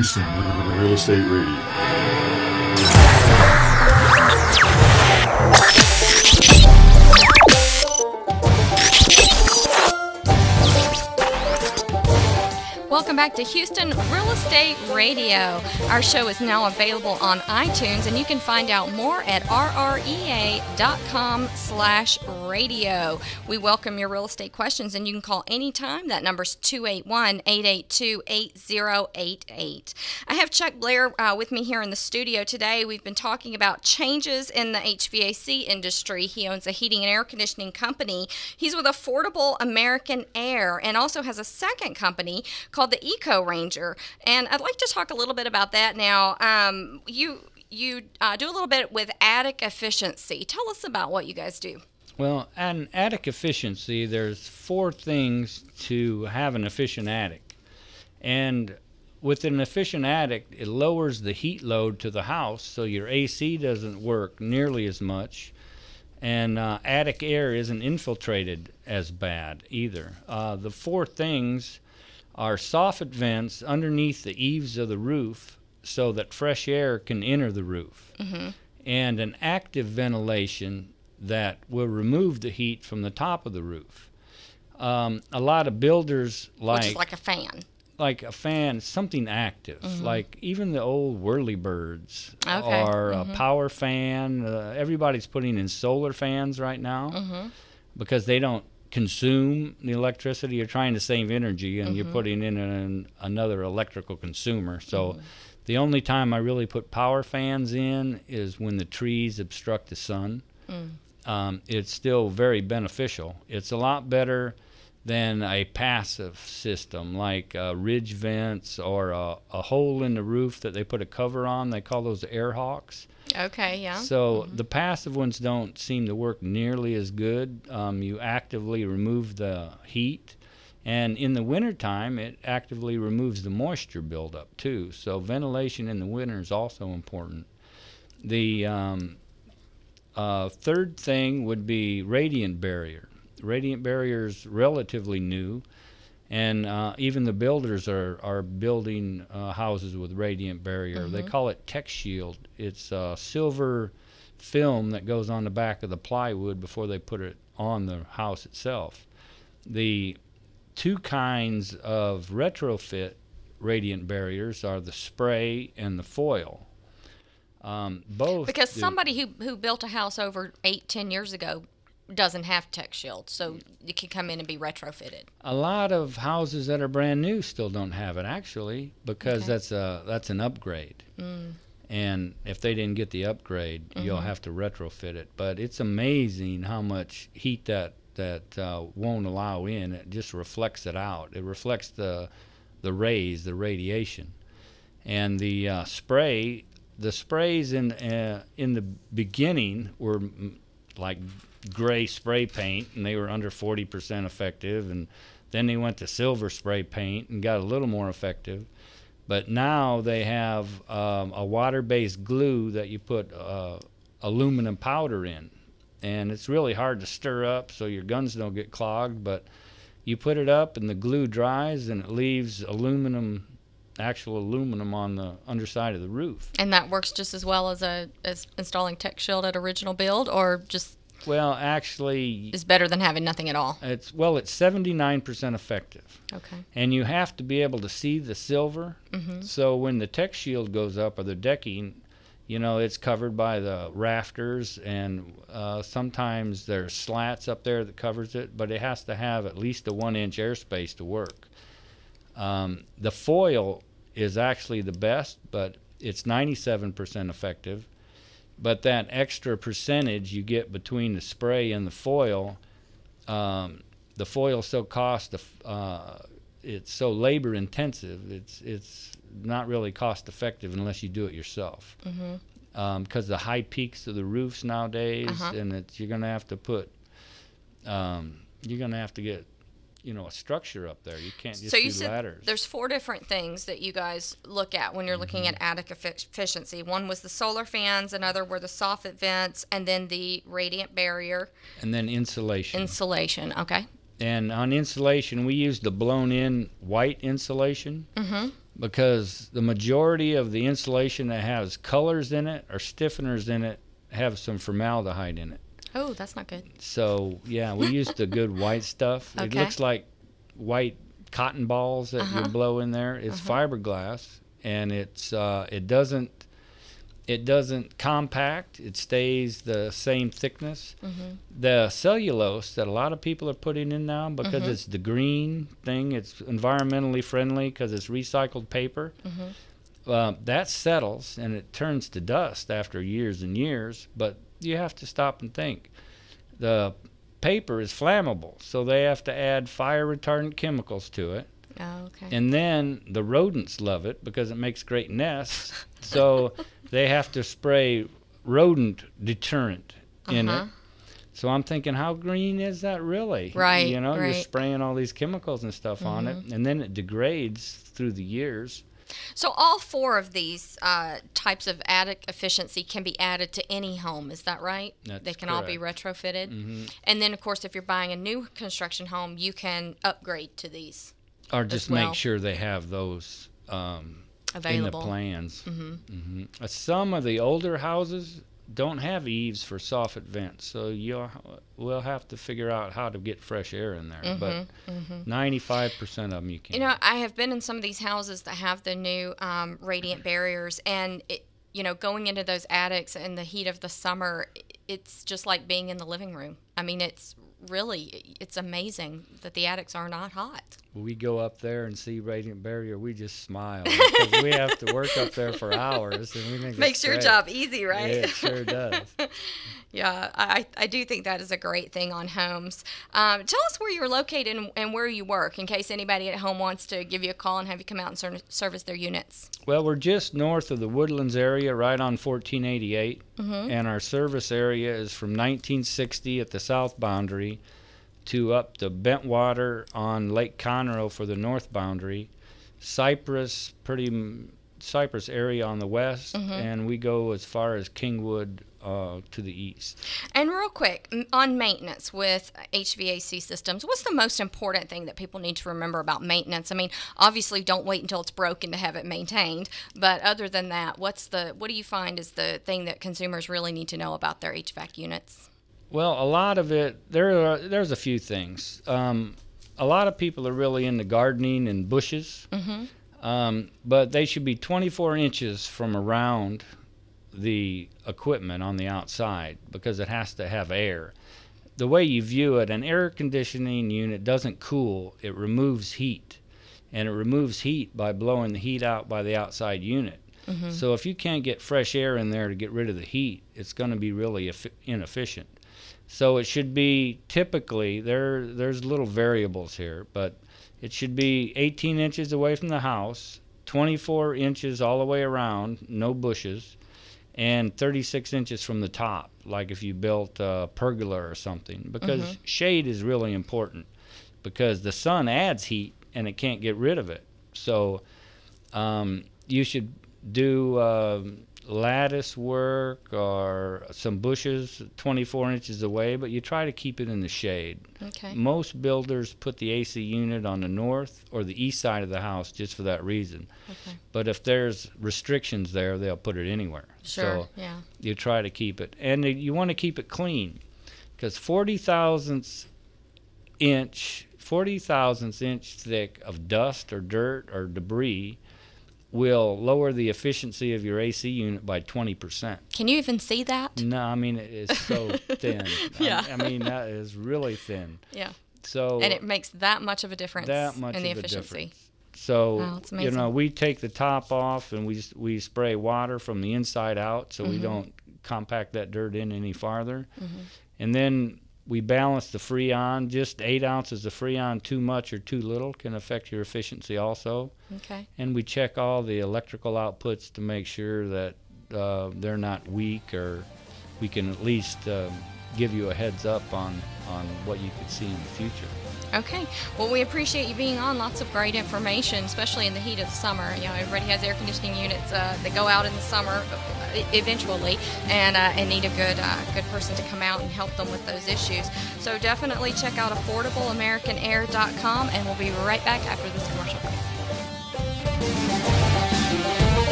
Houston Real Estate Radio. Welcome back to Houston Real Estate Radio. Our show is now available on iTunes, and you can find out more at rrea.com/radio. We welcome your real estate questions, and you can call anytime. That number's 281-882-8088. I have Chuck Blair with me here in the studio today. We've been talking about changes in the HVAC industry. He owns a heating and air conditioning company. He's with Affordable American Air and also has a second company called the Eco Ranger, and I'd like to talk a little bit about that now. You do a little bit with attic efficiency. Tell us about what you guys do. Well, in attic efficiency, there's 4 things to have an efficient attic, and with an efficient attic, it lowers the heat load to the house, so your AC doesn't work nearly as much, and attic air isn't infiltrated as bad either. The 4 things are soffit vents underneath the eaves of the roof so that fresh air can enter the roof, and an active ventilation that will remove the heat from the top of the roof. A lot of builders Which is like a fan. Like a fan, something active, like even the old whirlybirds or a power fan. Everybody's putting in solar fans right now because they don't consume the electricity. You're trying to save energy, and you're putting in another electrical consumer. So the only time I really put power fans in is when the trees obstruct the sun. It's still very beneficial. It's a lot better than a passive system like ridge vents or a hole in the roof that they put a cover on. They call those air hawks. Okay, yeah. So the passive ones don't seem to work nearly as good. You actively remove the heat, and in the wintertime, it actively removes the moisture buildup too. So ventilation in the winter is also important. The third thing would be radiant barrier. Radiant barrier is relatively new, and even the builders are building houses with radiant barrier. They call it Tech Shield. It's a silver film that goes on the back of the plywood before they put it on the house itself. The 2 kinds of retrofit radiant barriers are the spray and the foil. Both because somebody who built a house over 8-10 years ago doesn't have Tech Shield, so it can come in and be retrofitted. A lot of houses that are brand new still don't have it, actually, because that's an upgrade. And if they didn't get the upgrade, you'll have to retrofit it. But it's amazing how much heat that won't allow in. It just reflects it out. It reflects the rays, the radiation. And the sprays in the beginning were like gray spray paint, and they were under 40% effective, and then they went to silver spray paint and got a little more effective. But now they have a water-based glue that you put aluminum powder in, and it's really hard to stir up so your guns don't get clogged, but you put it up and the glue dries and it leaves actual aluminum on the underside of the roof. And that works just as well as installing Tech Shield at original build, or just well, actually, is better than having nothing at all? It's 79% effective. Okay. And you have to be able to see the silver. So when the Tech Shield goes up, or the decking, it's covered by the rafters, and sometimes there's slats up there that covers it, but it has to have at least a 1-inch airspace to work. The foil is actually the best, but it's 97% effective. But that extra percentage you get between the spray and the foil so it's so labor intensive. It's not really cost effective unless you do it yourself. Because the high peaks of the roofs nowadays, and you're gonna have to get a structure up there. You can't just do ladders. There's 4 different things that you guys look at when you're looking at attic efficiency. One was the solar fans, another were the soffit vents, and then the radiant barrier. And then insulation. Insulation, okay. And on insulation, we use the blown-in white insulation. because the majority of the insulation that has colors in it or stiffeners in it have some formaldehyde in it. Oh, that's not good. So, yeah, we use the good white stuff. Okay. It looks like white cotton balls that you blow in there. It's fiberglass, and it doesn't compact. It stays the same thickness. The cellulose that a lot of people are putting in now, because it's the green thing, it's environmentally friendly because it's recycled paper. That settles and it turns to dust after years and years, but you have to stop and think. The paper is flammable, so they have to add fire retardant chemicals to it. Oh, okay. And then the rodents love it because it makes great nests, so they have to spray rodent deterrent in it. So I'm thinking, how green is that really? Right, You know, right. you're spraying all these chemicals and stuff on it, and then it degrades through the years. So all 4 of these types of attic efficiency can be added to any home. Is that right? That's They can all be retrofitted. And then, of course, if you're buying a new construction home, you can upgrade to these. Or just well. make sure they have those Available. in the plans. Some of the older houses don't have eaves for soffit vents, so we'll have to figure out how to get fresh air in there. But 95% of them you can. You know, I have been in some of these houses that have the new radiant barriers, and going into those attics in the heat of the summer, it's just like being in the living room. I mean, it's amazing that the attics are not hot. When we go up there and see radiant barrier, we just smile because we have to work up there for hours, and we think Makes your job easy, right? Yeah, it sure does. Yeah, I do think that is a great thing on homes. Tell us where you're located and where you work, in case anybody at home wants to give you a call and have you come out and service their units. Well, we're just north of the Woodlands area, right on 1488, and our service area is from 1960 at the south boundary to up to Bentwater on Lake Conroe for the north boundary, Cypress area on the west, and we go as far as Kingwood to the east. And real quick, on maintenance with HVAC systems, what's the most important thing that people need to remember about maintenance? I mean, obviously don't wait until it's broken to have it maintained, but other than that, what do you find is the thing that consumers really need to know about their HVAC units? Well, a lot of it, there's a few things. A lot of people are really into gardening and bushes, but they should be 24 inches from around the equipment on the outside because it has to have air. The way you view it, an air conditioning unit doesn't cool, it removes heat. And it removes heat by blowing the heat out by the outside unit. So if you can't get fresh air in there to get rid of the heat, it's going to be really inefficient. So it should be typically, there's little variables here, but it should be 18 inches away from the house, 24 inches all the way around, no bushes, and 36 inches from the top, like if you built a pergola or something, because shade is really important because the sun adds heat and it can't get rid of it. So you should do lattice work or some bushes 24 inches away, but you try to keep it in the shade. Okay. Most builders put the AC unit on the north or the east side of the house just for that reason. Okay. But if there's restrictions there, they'll put it anywhere. Sure, So yeah. you try to keep it. And you want to keep it clean because 40 thousandths inch thick of dust or dirt or debris will lower the efficiency of your AC unit by 20%. Can you even see that? No, I mean, it is so thin. Yeah. I mean, that is really thin. Yeah. So And it makes that much of a difference in the efficiency. So, Wow, it's amazing. we take the top off and we spray water from the inside out so we don't compact that dirt in any farther. And then we balance the Freon. Just 8 ounces of Freon too much or too little can affect your efficiency also. Okay. And we check all the electrical outputs to make sure that they're not weak, or we can at least give you a heads up on what you could see in the future. Okay. Well, we appreciate you being on. Lots of great information, especially in the heat of the summer. Everybody has air conditioning units that go out in the summer eventually, and need a good person to come out and help them with those issues. So definitely check out AffordableAmericanAir.com, and we'll be right back after this commercial break. you.